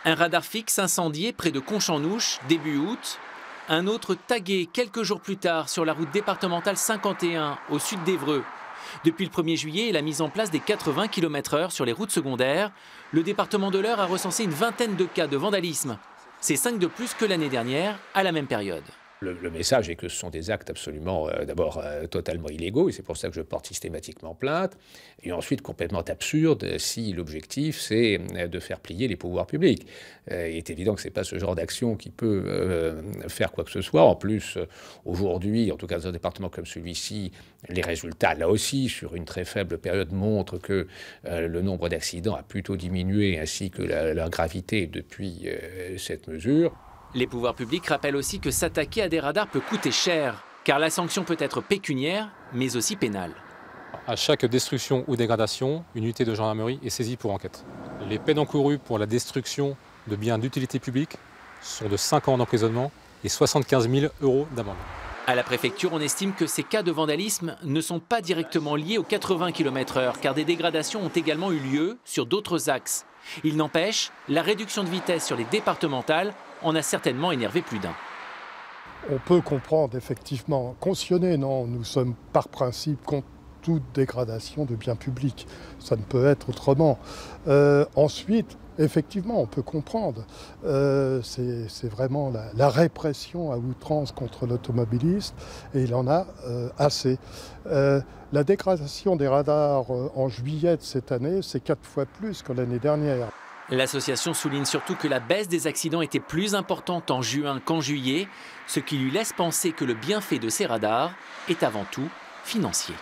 Un radar fixe incendié près de Conche-en-Ouche, début août. Un autre tagué quelques jours plus tard sur la route départementale 51 au sud d'Évreux. Depuis le 1er juillet et la mise en place des 80 km/h sur les routes secondaires, le département de l'Eure a recensé une vingtaine de cas de vandalisme. C'est 5 de plus que l'année dernière à la même période. Le message est que ce sont des actes absolument, d'abord, totalement illégaux, et c'est pour ça que je porte systématiquement plainte, et ensuite complètement absurde si l'objectif c'est de faire plier les pouvoirs publics. Il est évident que ce n'est pas ce genre d'action qui peut faire quoi que ce soit. En plus, aujourd'hui, en tout cas dans un département comme celui-ci, les résultats, là aussi, sur une très faible période, montrent que le nombre d'accidents a plutôt diminué, ainsi que la gravité depuis cette mesure. Les pouvoirs publics rappellent aussi que s'attaquer à des radars peut coûter cher, car la sanction peut être pécuniaire, mais aussi pénale. À chaque destruction ou dégradation, une unité de gendarmerie est saisie pour enquête. Les peines encourues pour la destruction de biens d'utilité publique sont de 5 ans d'emprisonnement et 75 000 € d'amende. À la préfecture, on estime que ces cas de vandalisme ne sont pas directement liés aux 80 km/h, car des dégradations ont également eu lieu sur d'autres axes. Il n'empêche, la réduction de vitesse sur les départementales en a certainement énervé plus d'un. On peut comprendre effectivement, cautionner, non, nous sommes par principe contre toute dégradation de biens publics. Ça ne peut être autrement. Ensuite, effectivement, on peut comprendre. C'est vraiment la répression à outrance contre l'automobiliste, et il en a assez. La dégradation des radars en juillet de cette année, c'est 4 fois plus que l'année dernière. L'association souligne surtout que la baisse des accidents était plus importante en juin qu'en juillet, ce qui lui laisse penser que le bienfait de ces radars est avant tout financier.